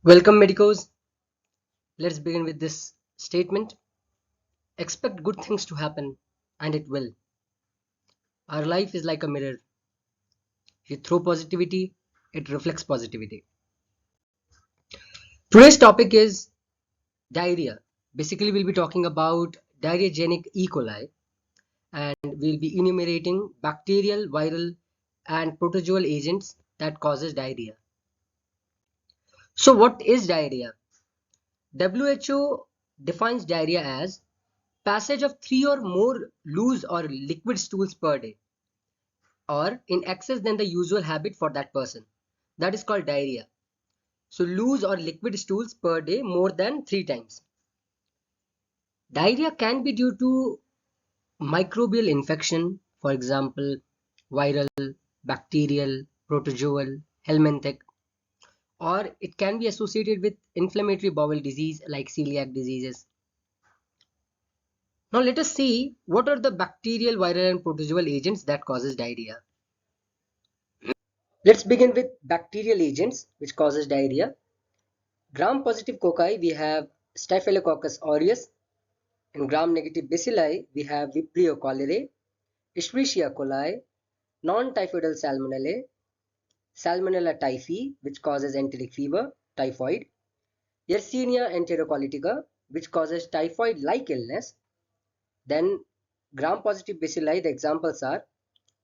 Welcome, medicos. Let's begin with this statement. Expect good things to happen, and it will. Our life is like a mirror. You throw positivity, it reflects positivity. Today's topic is diarrhea. Basically, we'll be talking about diarrheagenic E. coli, and we'll be enumerating bacterial, viral, and protozoal agents that causes diarrhea. So, what is diarrhea? WHO defines diarrhea as passage of 3 or more loose or liquid stools per day, or in excess than the usual habit for that person. That is called diarrhea. So loose or liquid stools per day more than 3 times. Diarrhea can be due to microbial infection, for example, viral, bacterial, protozoal, helminthic, or it can be associated with inflammatory bowel disease like celiac diseases. Now let us see what are the bacterial, viral and protozoal agents that causes diarrhea. Let's begin with bacterial agents which causes diarrhea. Gram-positive cocci, we have Staphylococcus aureus. In gram-negative bacilli, we have Vibrio cholerae, Escherichia coli, non-typhoidal salmonella, Salmonella typhi, which causes enteric fever, typhoid, Yersinia enterocolitica, which causes typhoid-like illness. Then gram-positive bacilli, the examples are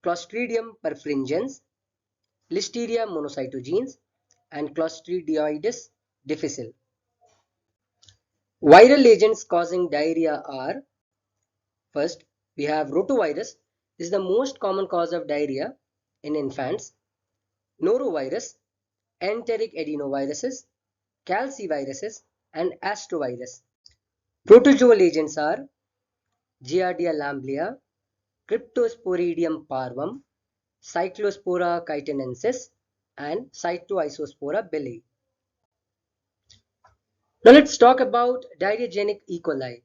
Clostridium perfringens, Listeria monocytogenes, and Clostridioides difficile. Viral agents causing diarrhea are, first, we have rotavirus. This is the most common cause of diarrhea in infants. Norovirus, enteric adenoviruses, calciviruses, and astrovirus. Protozoal agents are Giardia lamblia, Cryptosporidium parvum, Cyclospora chitinensis, and Cytoisospora belli. Now let's talk about diarrheagenic E. coli.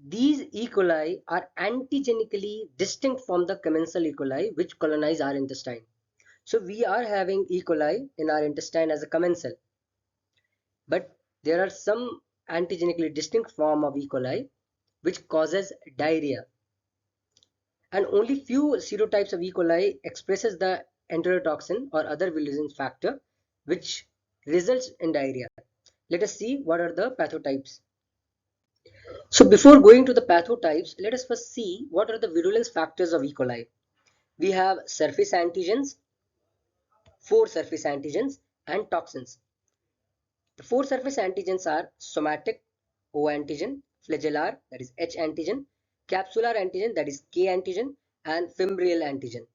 These E. coli are antigenically distinct from the commensal E. coli which colonize our intestine. So we are having E. coli in our intestine as a commensal. But there are some antigenically distinct form of E. coli which causes diarrhea. And only few serotypes of E. coli expresses the enterotoxin or other virulence factor which results in diarrhea. Let us see what are the pathotypes. So before going to the pathotypes, let us first see what are the virulence factors of E. coli. We have surface antigens, 4 surface antigens and toxins. The 4 surface antigens are somatic, O antigen, flagellar, that is H antigen, capsular antigen, that is K antigen, and fimbrial antigen.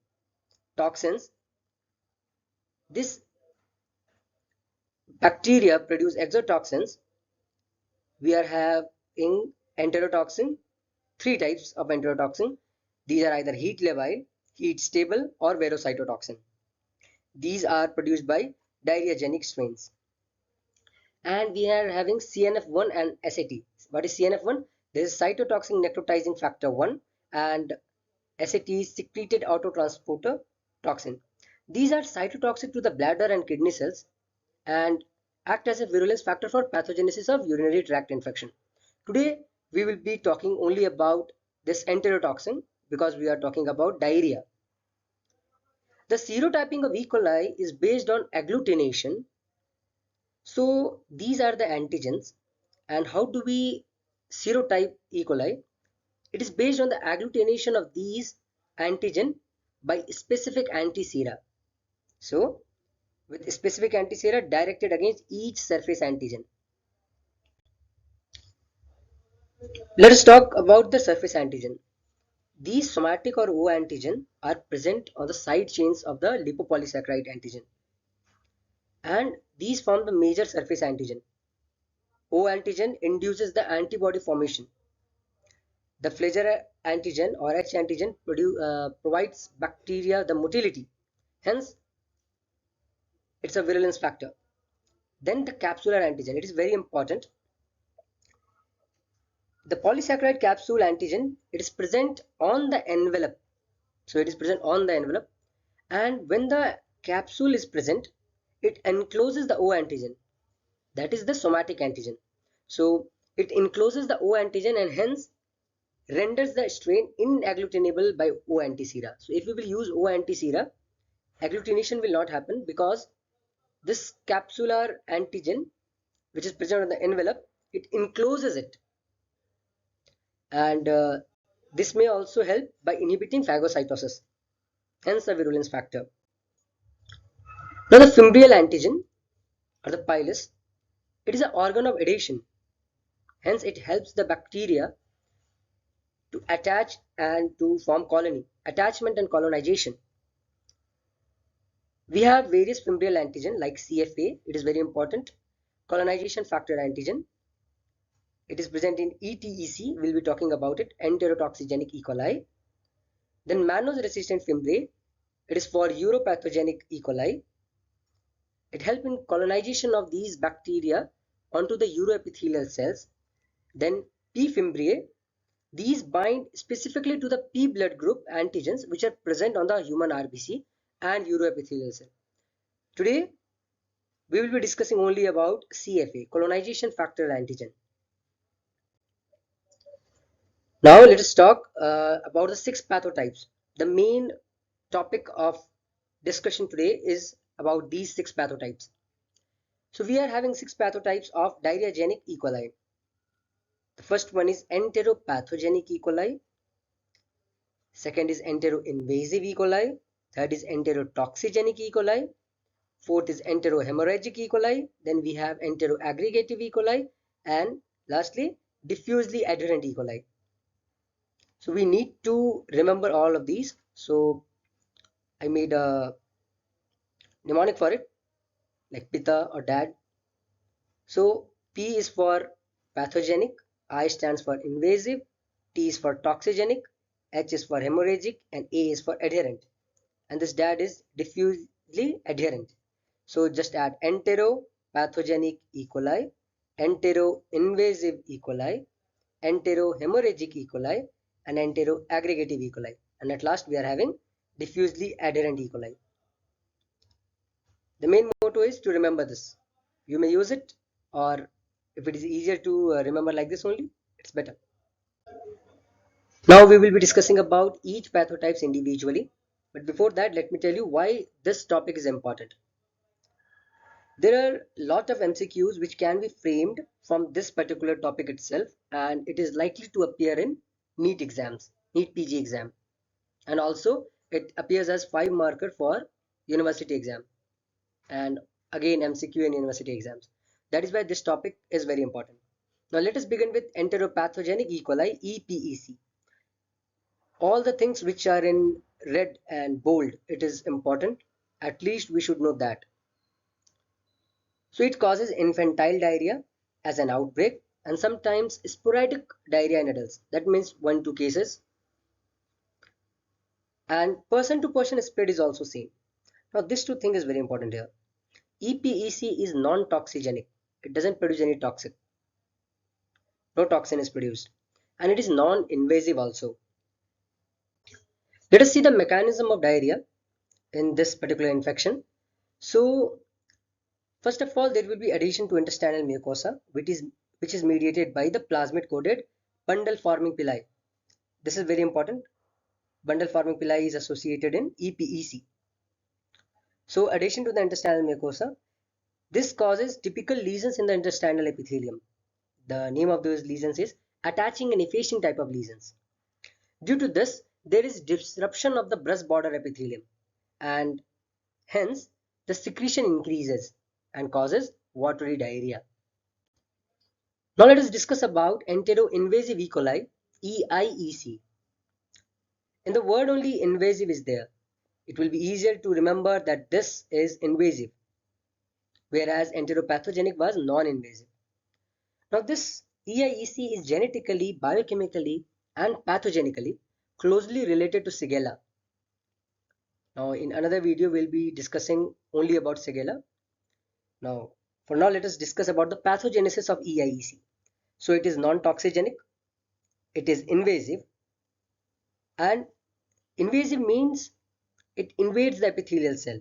Toxins. This bacteria produce exotoxins. We are having enterotoxin, 3 types of enterotoxin. These are either heat labile, heat stable, or verocytotoxin. These are produced by diarrheagenic strains. And we are having CNF1 and SAT. What is CNF1? There is cytotoxin necrotizing factor 1 and SAT is secreted autotransporter toxin. These are cytotoxic to the bladder and kidney cells and act as a virulence factor for pathogenesis of urinary tract infection. Today we will be talking only about this enterotoxin because we are talking about diarrhea. The serotyping of E. coli is based on agglutination. So these are the antigens, and how do we serotype E. coli? It is based on the agglutination of these antigen by specific antisera. So with specific antisera directed against each surface antigen. Let us talk about the surface antigen. These somatic or O antigen are present on the side chains of the lipopolysaccharide antigen, and these form the major surface antigen. O antigen induces the antibody formation. The flagellar antigen or H antigen provides bacteria the motility. Hence, it's a virulence factor. Then the capsular antigen. It is very important. The polysaccharide capsule antigen, it is present on the envelope. So it is present on the envelope. And when the capsule is present, it encloses the O antigen. that is the somatic antigen. So it encloses the O antigen and hence renders the strain inagglutinable by O antisera. So if we will use O antisera, agglutination will not happen because this capsular antigen which is present on the envelope, it encloses it, and this may also help by inhibiting phagocytosis, hence the virulence factor. Now the fimbrial antigen or the pilus, it is an organ of adhesion, hence it helps the bacteria to attach and to form colony, attachment and colonization. We have various fimbrial antigen like CFA, it is very important, colonization factor antigen. It is present in ETEC, we'll be talking about it, enterotoxigenic E. coli. Then mannose resistant fimbriae, it is for uropathogenic E. coli. It helps in colonization of these bacteria onto the uroepithelial cells. Then P. fimbriae, these bind specifically to the P blood group antigens which are present on the human RBC and uroepithelial cell. Today, we will be discussing only about CFA, colonization factor antigen. Now let us talk about the 6 pathotypes. The main topic of discussion today is about these 6 pathotypes. So we are having 6 pathotypes of diarrheagenic E. coli. The first one is enteropathogenic E. coli. Second is enteroinvasive E. coli. Third is enterotoxigenic E. coli. Fourth is enterohemorrhagic E. coli. Then we have enteroaggregative E. coli. And lastly, diffusely adherent E. coli. So we need to remember all of these. So I made a mnemonic for it, like Pitta or Dad. So P is for pathogenic, I stands for invasive, T is for toxigenic, H is for hemorrhagic, and A is for adherent. And this DAD is diffusely adherent. So just add enteropathogenic E. coli, enteroinvasive E. coli, enterohemorrhagic E. coli, and enteroaggregative E. coli. And at last we are having diffusely adherent E. coli. The main motto is to remember this. You may use it, or if it is easier to remember like this only, it's better. Now we will be discussing about each pathotypes individually. But before that, let me tell you why this topic is important. There are a lot of MCQs which can be framed from this particular topic itself, and it is likely to appear in NEET exams, NEET PG exam. And also it appears as 5 marker for university exam, and again MCQ in university exams. That is why this topic is very important. Now let us begin with enteropathogenic E. coli, EPEC. All the things which are in red and bold, it is important. At least we should know that. So it causes infantile diarrhea as an outbreak and sometimes sporadic diarrhea in adults. That means 1-2 cases. And person to person spread is also seen. Now this two thing is very important here. EPEC is non-toxigenic. It doesn't produce any toxin. No toxin is produced. And it is non-invasive also. Let us see the mechanism of diarrhea in this particular infection. So first of all, there will be adhesion to intestinal mucosa, which is mediated by the plasmid coated bundle forming pili. This is very important. Bundle forming pili is associated in EPEC. So adhesion to the intestinal mucosa, this causes typical lesions in the intestinal epithelium. The name of those lesions is attaching and effacing type of lesions. Due to this, there is disruption of the breast border epithelium, and hence the secretion increases and causes watery diarrhea. Now let us discuss about enteroinvasive E. coli, EIEC. In the word only invasive is there. It will be easier to remember that this is invasive, whereas enteropathogenic was non-invasive. Now this EIEC is genetically, biochemically, and pathogenically closely related to Shigella. Now in another video we'll be discussing only about Shigella. Now for now let us discuss about the pathogenesis of EIEC. So it is non-toxigenic, it is invasive, and invasive means it invades the epithelial cell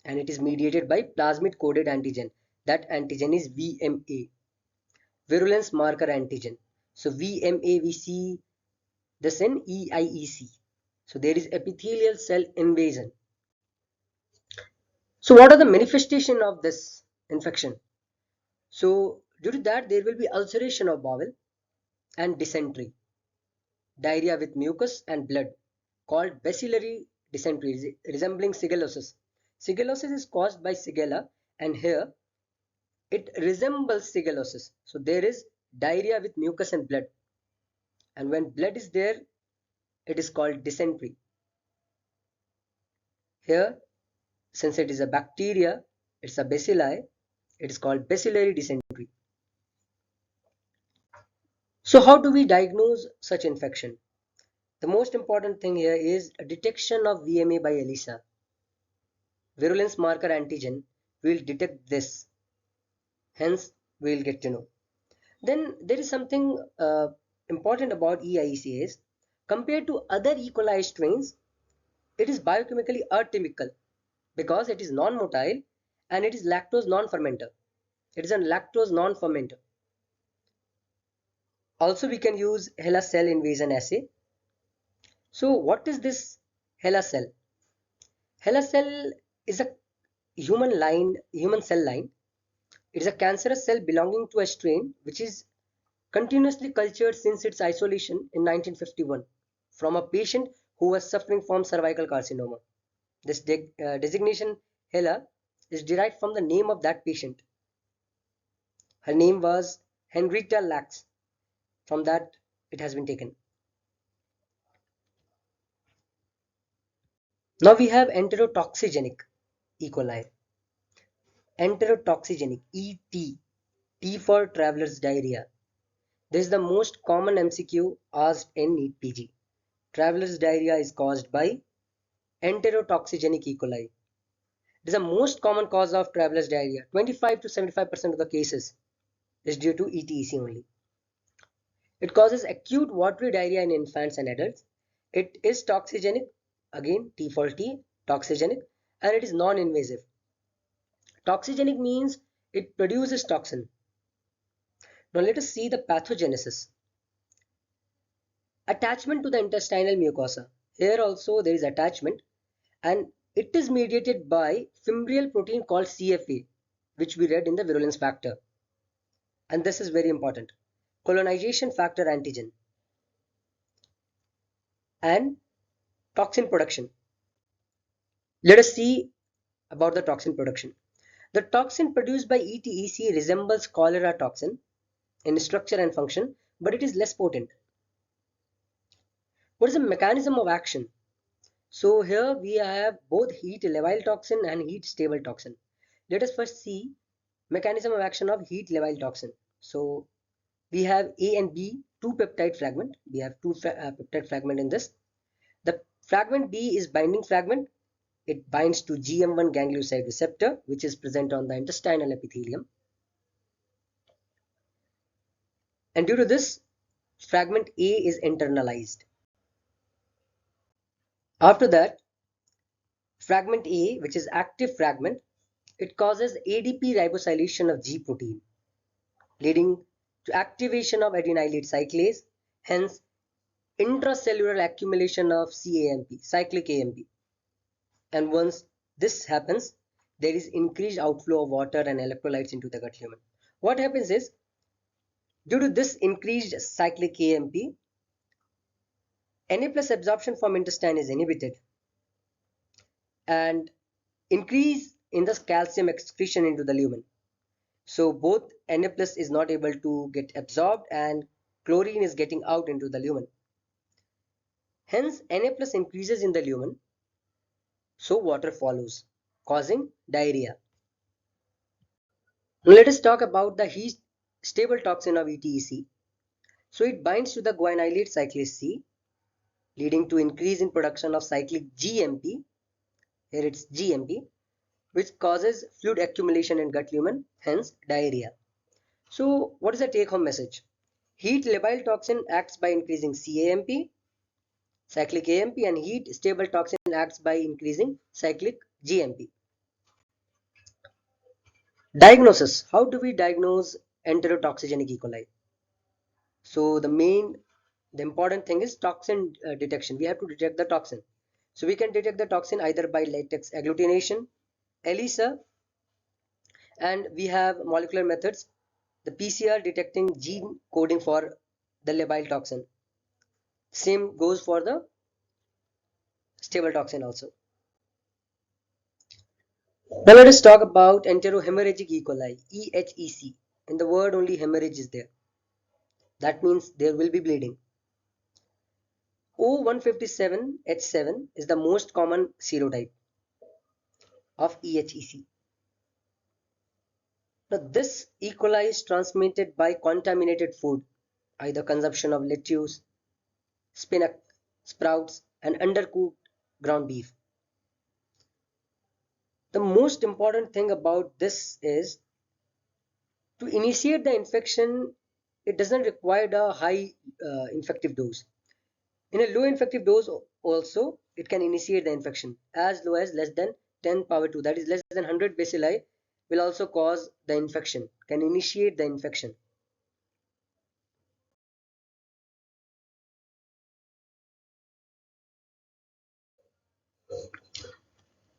and it is mediated by plasmid coded antigen. That antigen is VMA, virulence marker antigen. So VMA, we see this in EIEC. So there is epithelial cell invasion. So what are the manifestation of this infection? So due to that, there will be ulceration of bowel and dysentery, diarrhea with mucus and blood, called bacillary dysentery, resembling shigellosis. Shigellosis is caused by Shigella, and here it resembles shigellosis. So there is diarrhea with mucus and blood, and when blood is there, it is called dysentery. Here, since it is a bacteria, it's a bacilli, it is called bacillary dysentery. So how do we diagnose such infection? The most important thing here is a detection of VMA by ELISA. Virulence marker antigen will detect this. Hence, we will get to know. Then there is something important about EIEC is, compared to other E. coli strains, it is biochemically atypical because it is non-motile and it is lactose non-fermenter. It is a lactose non-fermenter. Also, we can use HeLa cell invasion assay. So, what is this HeLa cell? HeLa cell is a human cell line. It is a cancerous cell belonging to a strain which is continuously cultured since its isolation in 1951 from a patient who was suffering from cervical carcinoma. This designation HeLa is derived from the name of that patient. Her name was Henrietta Lacks. From that, it has been taken. Now we have enterotoxigenic E. coli. Enterotoxigenic ET, T for traveler's diarrhea. This is the most common MCQ asked in NEET PG. Traveler's diarrhea is caused by enterotoxigenic E. coli. It is the most common cause of traveler's diarrhea. 25 to 75% of the cases is due to ETEC only. It causes acute watery diarrhea in infants and adults. It is toxigenic, again T for T, toxigenic, and it is non-invasive. Toxigenic means it produces toxin. Now let us see the pathogenesis. Attachment to the intestinal mucosa. Here also there is attachment, and it is mediated by fimbrial protein called CFA, which we read in the virulence factor. And this is very important. Colonization factor antigen and toxin production. Let us see about the toxin production. The toxin produced by ETEC resembles cholera toxin in structure and function, but it is less potent. What is the mechanism of action? So here we have both heat labile toxin and heat stable toxin. Let us first see mechanism of action of heat labile toxin. So we have A and B, two peptide fragment. We have two peptide fragment in this. The fragment B is binding fragment. It binds to GM1 ganglioside receptor, which is present on the intestinal epithelium. And due to this, fragment A is internalized. After that, fragment A, which is active fragment, it causes ADP ribosylation of G protein, leading to activation of adenylate cyclase, hence intracellular accumulation of CAMP, cyclic AMP. And once this happens, there is increased outflow of water and electrolytes into the gut lumen. What happens is, due to this increased cyclic AMP, Na plus absorption from intestine is inhibited and increase in the calcium excretion into the lumen. So both Na plus is not able to get absorbed and chlorine is getting out into the lumen. Hence Na plus increases in the lumen, so water follows, causing diarrhea. Now let us talk about the heat stable toxin of ETEC. So it binds to the guanylate cyclase C, leading to increase in production of cyclic GMP. Here it's GMP, which causes fluid accumulation in gut lumen, hence diarrhea. So what is the take home message? Heat labile toxin acts by increasing CAMP, cyclic AMP, and heat stable toxin acts by increasing cyclic GMP. Diagnosis. How do we diagnose enterotoxigenic E. coli? So the important thing is toxin detection. We have to detect the toxin. So we can detect the toxin either by latex agglutination, ELISA, and we have molecular methods. The PCR detecting gene coding for the labile toxin. Same goes for the stable toxin also. Now let us talk about enterohemorrhagic E. coli, EHEC. In the word only hemorrhage is there. That means there will be bleeding. O157H7 is the most common serotype of EHEC. Now this E. coli is transmitted by contaminated food, either consumption of lettuce, spinach, sprouts, and undercooked ground beef. The most important thing about this is to initiate the infection, it doesn't require a high infective dose. In a low infective dose also, it can initiate the infection as low as less than 10 power 2, that is less than 100 bacilli will also cause the infection, can initiate the infection.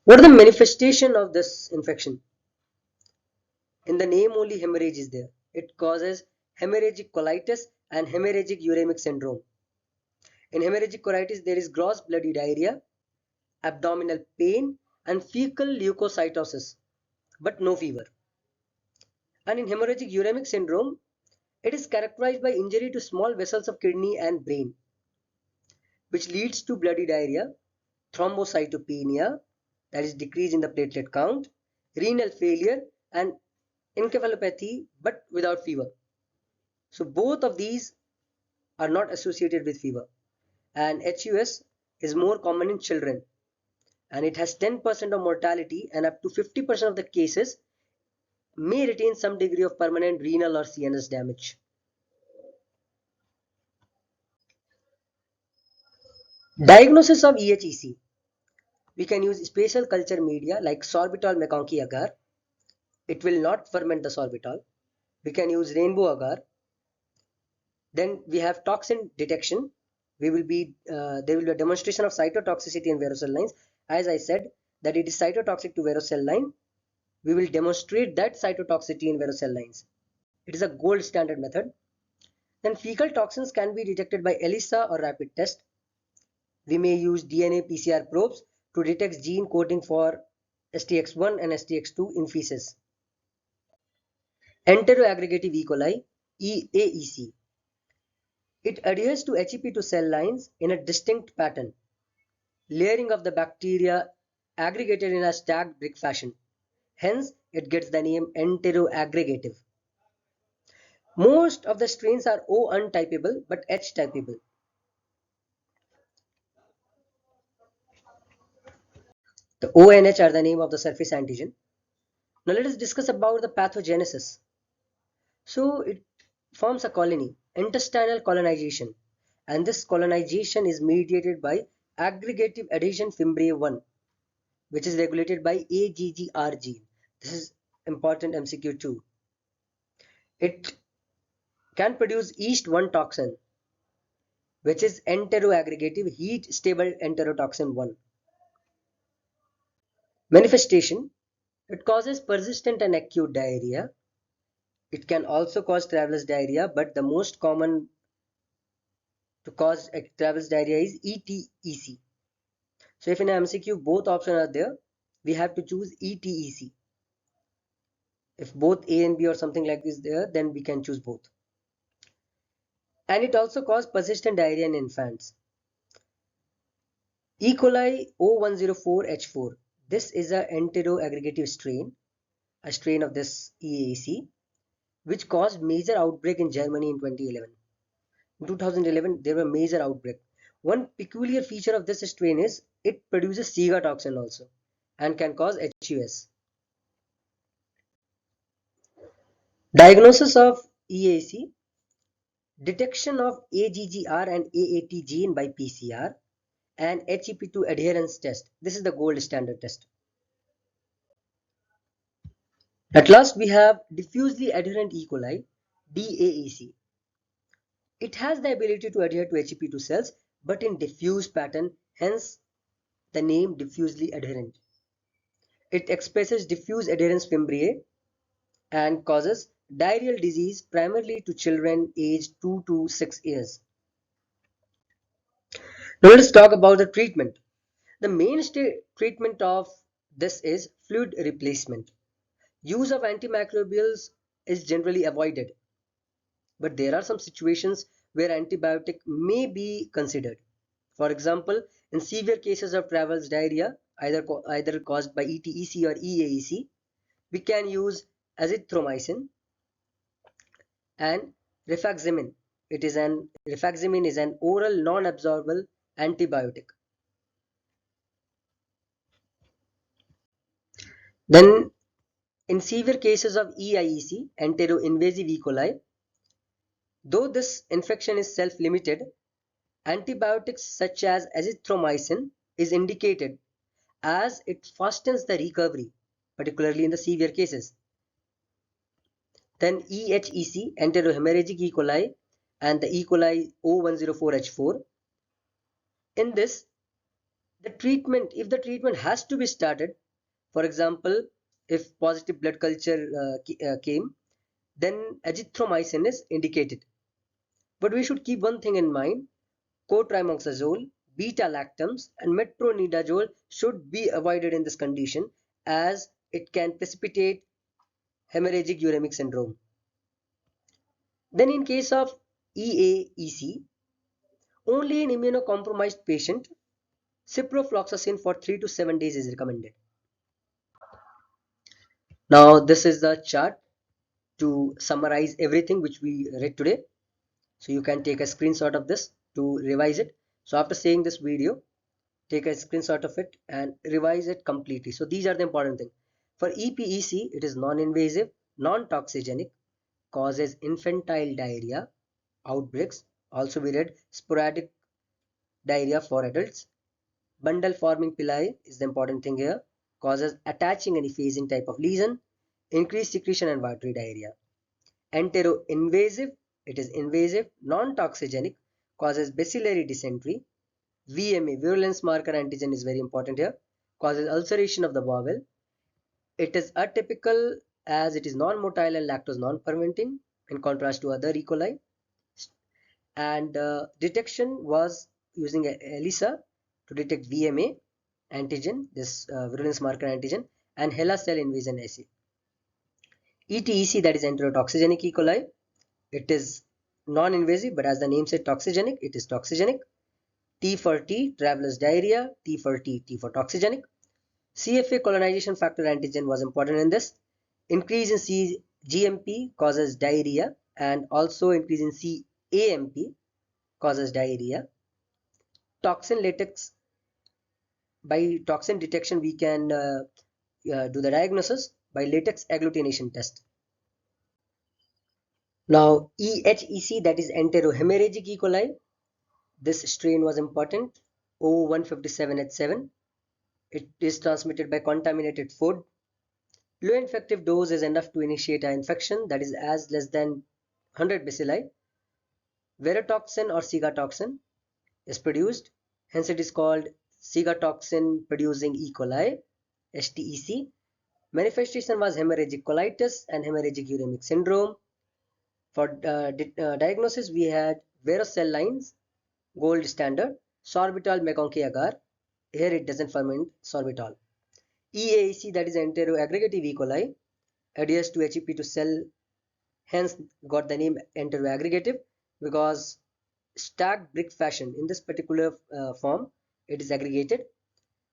What are the manifestation of this infection? In the name only hemorrhage is there. It causes hemorrhagic colitis and hemorrhagic uremic syndrome. In hemorrhagic colitis, there is gross bloody diarrhea, abdominal pain, and fecal leukocytosis, but no fever. And in hemorrhagic uremic syndrome, it is characterized by injury to small vessels of kidney and brain, which leads to bloody diarrhea, thrombocytopenia, that is decrease in the platelet count, renal failure, and encephalopathy, but without fever. So both of these are not associated with fever. And HUS is more common in children, and it has 10% of mortality, and up to 50% of the cases may retain some degree of permanent renal or CNS damage. Diagnosis of EHEC. We can use spatial culture media like sorbitol McConkey agar. It will not ferment the sorbitol. We can use rainbow agar. Then we have toxin detection. There will be a demonstration of cytotoxicity in varicose lines. As I said that it is cytotoxic to varicose line, we will demonstrate that cytotoxicity in varicose lines. It is a gold standard method. Then fecal toxins can be detected by ELISA or rapid test. We may use DNA PCR probes to detect gene coding for STX1 and STX2 in feces. Enteroaggregative E. coli, EAEC. It adheres to HEP2 cell lines in a distinct pattern. Layering of the bacteria aggregated in a stacked brick fashion. Hence, it gets the name enteroaggregative. Most of the strains are O untypable but H typable. The O and H are the name of the surface antigen. Now let us discuss about the pathogenesis. So it forms a colony, intestinal colonization, and this colonization is mediated by aggregative adhesion fimbriae 1, which is regulated by AGGR gene. This is important MCQ 2. It can produce East 1 toxin, which is enteroaggregative heat stable enterotoxin 1. Manifestation. It causes persistent and acute diarrhea. It can also cause traveler's diarrhea, but the most common to cause traveler's diarrhea is ETEC. So if in MCQ both options are there, we have to choose ETEC. If both A and B or something like this there, then we can choose both. And it also causes persistent diarrhea in infants. E. coli O104H4. This is an enteroaggregative strain, a strain of this EAC, which caused major outbreak in Germany in 2011. In 2011, there were major outbreak. One peculiar feature of this strain is it produces Siga toxin also and can cause HUS. Diagnosis of EAC. Detection of AGGR and AAT gene by PCR and HEP2 adherence test. This is the gold standard test. At last, we have diffusely adherent E. coli, DAEC. It has the ability to adhere to HEP2 cells, but in diffuse pattern, hence the name diffusely adherent. It expresses diffuse adherence fimbriae and causes diarrheal disease primarily to children aged 2 to 6 years. Now let us talk about the treatment. The mainstay treatment of this is fluid replacement. Use of antimicrobials is generally avoided, but there are some situations where antibiotic may be considered. For example, in severe cases of Travers diarrhea, either caused by ETEC or EAEC, we can use azithromycin and rifaximin. Rifaximin is an oral non-absorbable antibiotic. Then, in severe cases of EIEC, enteroinvasive E. coli, though this infection is self-limited, antibiotics such as azithromycin is indicated as it fastens the recovery, particularly in the severe cases. Then EHEC, enterohemorrhagic E. coli, and the E. coli O104H4. In this, if the treatment has to be started, for example, if positive blood culture came, then azithromycin is indicated. But we should keep one thing in mind: cotrimoxazole, beta-lactams, and metronidazole should be avoided in this condition as it can precipitate hemorrhagic uremic syndrome. Then in case of EAEC, only in immunocompromised patient, ciprofloxacin for 3 to 7 days is recommended. Now this is the chart to summarize everything which we read today. So you can take a screenshot of this to revise it. So after seeing this video, take a screenshot of it and revise it completely. So these are the important things. For EPEC, it is non-invasive, non-toxigenic, causes infantile diarrhea, outbreaks. Also we read sporadic diarrhea for adults. Bundle forming pili is the important thing here, causes attaching and effacing type of lesion, increased secretion and watery diarrhea. Enteroinvasive, it is invasive, non-toxigenic, causes bacillary dysentery. VMA, virulence marker antigen, is very important here, causes ulceration of the bowel. It is atypical as it is non-motile and lactose non-fermenting in contrast to other E. coli. And detection was using ELISA to detect VMA antigen, this virulence marker antigen, and HeLa cell invasion assay. ETEC, that is enterotoxigenic E. coli. It is non-invasive, but as the name said, toxigenic, it is toxigenic. T for T, traveler's diarrhea. T for T, T for toxigenic. CFA colonization factor antigen was important in this. Increase in GMP causes diarrhea, and also increase in CAMP causes diarrhea. Toxin latex, by toxin detection we can do the diagnosis by latex agglutination test. Now EHEC, that is enterohemorrhagic E. coli. This strain was important, O157H7. It is transmitted by contaminated food. Low infective dose is enough to initiate an infection, that is as less than 100 bacilli. Verotoxin or cigatoxin is produced, hence it is called cigatoxin producing E. coli, STEC. Manifestation was hemorrhagic colitis and hemorrhagic uremic syndrome. For diagnosis, we had varicella lines, gold standard, sorbitol meconchi agar. Here it doesn't ferment sorbitol. EAEC, that is enteroaggregative E. coli, adheres to HEP2 cell, hence got the name enteroaggregative, because stacked brick fashion in this particular form it is aggregated.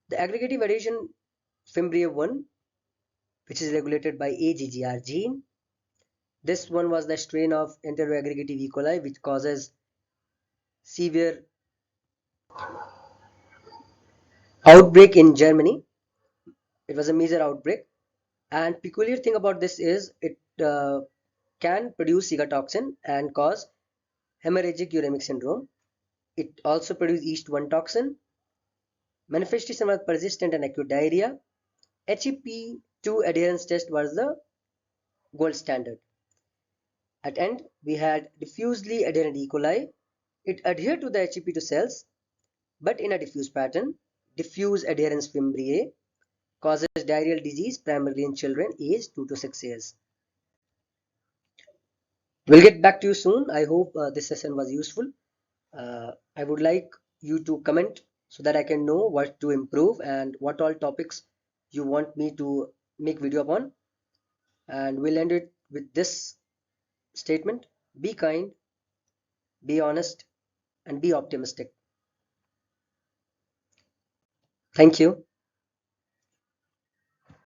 The aggregative adhesion fimbriae 1, which is regulated by AGGR gene. This one was the strain of enteroaggregative E. coli which causes severe outbreak in Germany. It was a major outbreak, and peculiar thing about this is it can produce cigatoxin and cause hemorrhagic uremic syndrome. It also produced yeast 1 toxin. Manifestation was persistent and acute diarrhea. HEP2 adherence test was the gold standard. At end, we had diffusely adherent E. coli. It adhered to the HEP2 cells, but in a diffuse pattern. Diffuse adherence fimbriae causes diarrheal disease primarily in children aged 2 to 6 years. We'll get back to you soon. I hope this session was useful. I would like you to comment so that I can know what to improve and what all topics you want me to make video upon. And we'll end it with this statement: be kind, be honest, and be optimistic. Thank you.